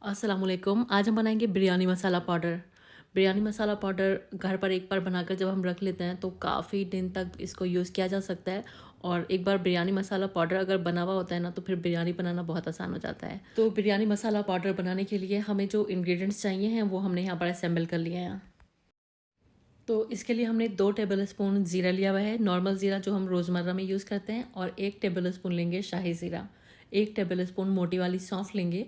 अस्सलामुअलैकुम। आज हम बनाएंगे बिरयानी मसाला पाउडर। बिरयानी मसाला पाउडर घर पर एक बार बनाकर जब हम रख लेते हैं तो काफ़ी दिन तक इसको यूज़ किया जा सकता है। और एक बार बिरयानी मसाला पाउडर अगर बना हुआ होता है ना तो फिर बिरयानी बनाना बहुत आसान हो जाता है। तो बिरयानी मसाला पाउडर बनाने के लिए हमें जो इंग्रेडिएंट्स चाहिए हैं वो हमने यहाँ पर असेंबल कर लिए हैं। तो इसके लिए हमने 2 टेबल स्पून ज़ीरा लिया हुआ है, नॉर्मल ज़ीरा जो हम रोज़मर्रा में यूज़ करते हैं, और 1 टेबल स्पून लेंगे शाही ज़ीरा। 1 टेबल स्पून मोटी वाली सौंफ लेंगे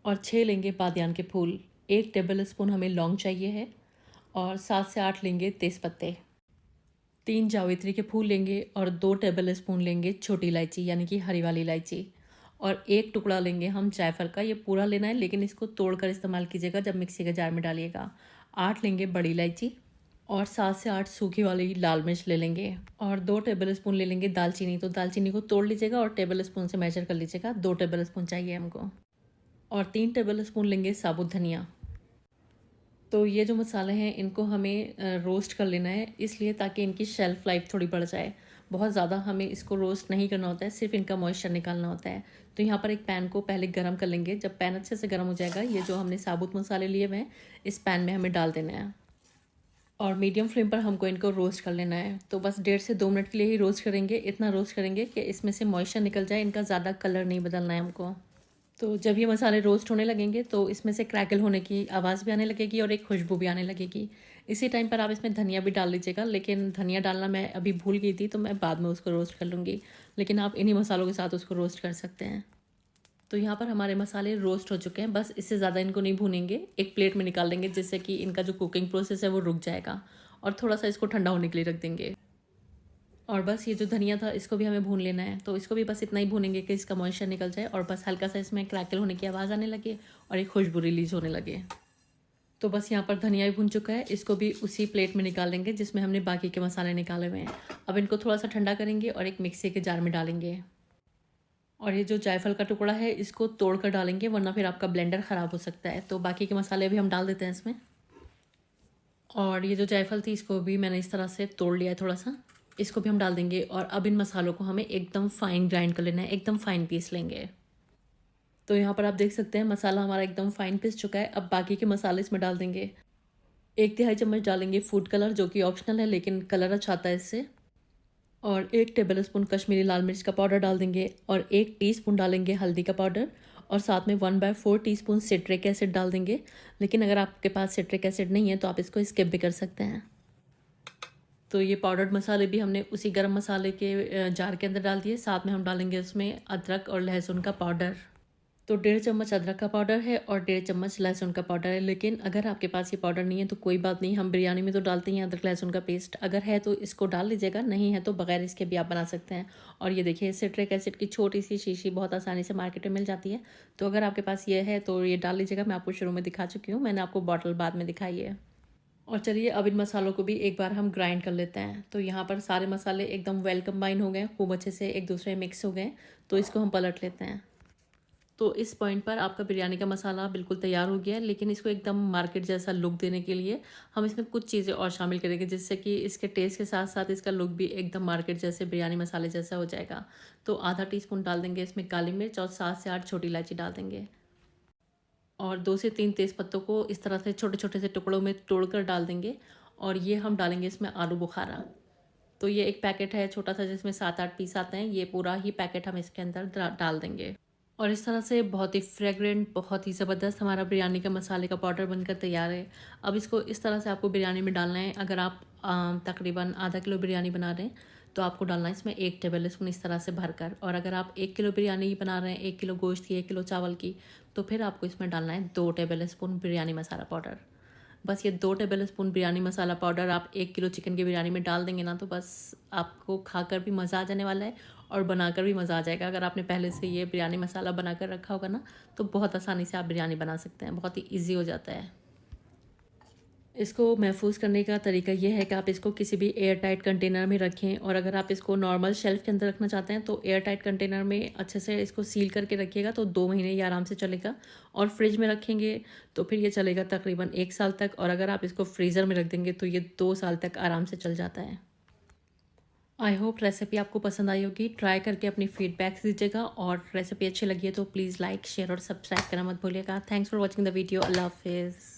और 6 लेंगे बादियान के फूल। 1 टेबल स्पून हमें लौंग चाहिए है और 7 से 8 लेंगे तेज़पत्ते। 3 जावित्री के फूल लेंगे और 2 टेबल स्पून लेंगे छोटी इलायची यानी कि हरी वाली इलायची, और 1 टुकड़ा लेंगे हम जायफल का। ये पूरा लेना है लेकिन इसको तोड़कर इस्तेमाल कीजिएगा जब मिक्सी के जार में डालिएगा। 8 लेंगे बड़ी इलायची और 7 से 8 सूखी वाली लाल मिर्च ले लेंगे, और 2 टेबल स्पून ले लेंगे दालचीनी। तो दालचीनी को तोड़ लीजिएगा और टेबल स्पून से मेजर कर लीजिएगा, 2 टेबल स्पून चाहिए हमको। और 3 टेबल स्पून लेंगे साबुत धनिया। तो ये जो मसाले हैं इनको हमें रोस्ट कर लेना है, इसलिए ताकि इनकी शेल्फ़ लाइफ थोड़ी बढ़ जाए। बहुत ज़्यादा हमें इसको रोस्ट नहीं करना होता है, सिर्फ इनका मॉइस्चर निकालना होता है। तो यहाँ पर एक पैन को पहले गर्म कर लेंगे। जब पैन अच्छे से गर्म हो जाएगा, ये जो हमने साबुत मसाले लिए हुए हैं इस पैन में हमें डाल देना है और मीडियम फ्लेम पर हमको इनको रोस्ट कर लेना है। तो बस 1.5 से 2 मिनट के लिए ही रोस्ट करेंगे। इतना रोस्ट करेंगे कि इसमें से मॉइस्चर निकल जाए, इनका ज़्यादा कलर नहीं बदलना है हमको। तो जब ये मसाले रोस्ट होने लगेंगे तो इसमें से क्रैकल होने की आवाज़ भी आने लगेगी और एक खुशबू भी आने लगेगी। इसी टाइम पर आप इसमें धनिया भी डाल लीजिएगा, लेकिन धनिया डालना मैं अभी भूल गई थी तो मैं बाद में उसको रोस्ट कर लूँगी। लेकिन आप इन्हीं मसालों के साथ उसको रोस्ट कर सकते हैं। तो यहाँ पर हमारे मसाले रोस्ट हो चुके हैं, बस इससे ज़्यादा इनको नहीं भूनेंगे। एक प्लेट में निकाल देंगे जिससे कि इनका जो कुकिंग प्रोसेस है वो रुक जाएगा, और थोड़ा सा इसको ठंडा होने के लिए रख देंगे। और बस ये जो धनिया था इसको भी हमें भून लेना है। तो इसको भी बस इतना ही भूनेंगे कि इसका मॉइस्चर निकल जाए और बस हल्का सा इसमें क्रैकल होने की आवाज़ आने लगे और एक खुशबू रिलीज़ होने लगे। तो बस यहाँ पर धनिया भी भून चुका है, इसको भी उसी प्लेट में निकाल लेंगे जिसमें हमने बाकी के मसाले निकाले हुए हैं। अब इनको थोड़ा सा ठंडा करेंगे और एक मिक्सी के जार में डालेंगे, और ये जो जायफल का टुकड़ा है इसको तोड़ कर डालेंगे, वरना फिर आपका ब्लेंडर ख़राब हो सकता है। तो बाकी के मसाले भी हम डाल देते हैं इसमें। और ये जो जायफल थी इसको भी मैंने इस तरह से तोड़ लिया है थोड़ा सा, इसको भी हम डाल देंगे। और अब इन मसालों को हमें एकदम फाइन ग्राइंड कर लेना है, एकदम फाइन पीस लेंगे। तो यहाँ पर आप देख सकते हैं मसाला हमारा एकदम फाइन पीस चुका है। अब बाकी के मसाले इसमें डाल देंगे। 1 तिहाई चम्मच डालेंगे फूड कलर, जो कि ऑप्शनल है लेकिन कलर अच्छा आता है इससे। और 1 टेबल स्पून कश्मीरी लाल मिर्च का पाउडर डाल देंगे, और 1 टीस्पून डालेंगे हल्दी का पाउडर, और साथ में 1/4 टीस्पून सिट्रिक एसिड डाल देंगे। लेकिन अगर आपके पास सिट्रिक एसिड नहीं है तो आप इसको स्किप भी कर सकते हैं। तो ये पाउडर्ड मसाले भी हमने उसी गरम मसाले के जार के अंदर डाल दिए। साथ में हम डालेंगे उसमें अदरक और लहसुन का पाउडर। तो 1.5 चम्मच अदरक का पाउडर है और 1.5 चम्मच लहसुन का पाउडर है। लेकिन अगर आपके पास ये पाउडर नहीं है तो कोई बात नहीं, हम बिरयानी में तो डालते हैं अदरक लहसुन का पेस्ट। अगर है तो इसको डाल लीजिएगा, नहीं है तो बगैर इसके भी आप बना सकते हैं। और ये देखिए सिट्रिक एसिड की छोटी सी शीशी बहुत आसानी से मार्केट में मिल जाती है। तो अगर आपके पास ये है तो ये डाल लीजिएगा। मैं आपको शुरू में दिखा चुकी हूँ, मैंने आपको बॉटल बाद में दिखाई है। और चलिए अब इन मसालों को भी एक बार हम ग्राइंड कर लेते हैं। तो यहाँ पर सारे मसाले एकदम वेल कंबाइन हो गए, खूब अच्छे से एक दूसरे में मिक्स हो गए। तो इसको हम पलट लेते हैं। तो इस पॉइंट पर आपका बिरयानी का मसाला बिल्कुल तैयार हो गया है, लेकिन इसको एकदम मार्केट जैसा लुक देने के लिए हम इसमें कुछ चीज़ें और शामिल करेंगे, जिससे कि इसके टेस्ट के साथ साथ इसका लुक भी एकदम मार्केट जैसे बिरयानी मसाले जैसा हो जाएगा। तो आधा टीस्पून डाल देंगे इसमें काली मिर्च, और 7 से 8 छोटी इलायची डाल देंगे, और 2 से 3 तेज़पत्तों को इस तरह से छोटे छोटे से टुकड़ों में तोड़कर डाल देंगे। और ये हम डालेंगे इसमें आलू बुखारा। तो ये एक पैकेट है छोटा सा जिसमें 7-8 पीस आते हैं, ये पूरा ही पैकेट हम इसके अंदर डाल देंगे। और इस तरह से बहुत ही फ्रेगरेंट, बहुत ही ज़बरदस्त हमारा बिरयानी का मसाले का पाउडर बनकर तैयार है। अब इसको इस तरह से आपको बिरयानी में डालना है। अगर आप तकरीबन आधा किलो बिरयानी बना रहे हैं तो आपको डालना है इसमें 1 टेबल स्पून इस तरह से भरकर। और अगर आप 1 किलो बिरयानी बना रहे हैं, 1 किलो गोश्त की, 1 किलो चावल की, तो फिर आपको इसमें डालना है 2 टेबल स्पून बिरयानी मसाला पाउडर। बस ये 2 टेबल स्पून बिरयानी मसाला पाउडर आप 1 किलो चिकन की बिरयानी में डाल देंगे ना, तो बस आपको खाकर भी मज़ा आ जाने वाला है और बनाकर भी मज़ा आ जाएगा। अगर आपने पहले से ये बिरयानी मसाला बनाकर रखा होगा ना, तो बहुत आसानी से आप बिरयानी बना सकते हैं, बहुत ही ईजी हो जाता है। इसको महफूज़ करने का तरीका ये है कि आप इसको किसी भी एयर टाइट कंटेनर में रखें, और अगर आप इसको नॉर्मल शेल्फ़ के अंदर रखना चाहते हैं तो एयर टाइट कंटेनर में अच्छे से इसको सील करके रखिएगा, तो 2 महीने ये आराम से चलेगा। और फ्रिज में रखेंगे तो फिर ये चलेगा तकरीबन 1 साल तक, और अगर आप इसको फ्रीज़र में रख देंगे तो ये 2 साल तक आराम से चल जाता है। आई होप रेसिपी आपको पसंद आई होगी। ट्राई करके अपनी फीडबैक्स दीजिएगा और रेसिपी अच्छी लगी है तो प्लीज़ लाइक शेयर और सब्सक्राइब करना मत भूलिएगा। Thanks for watching the video. अल्लाह हाफिज़।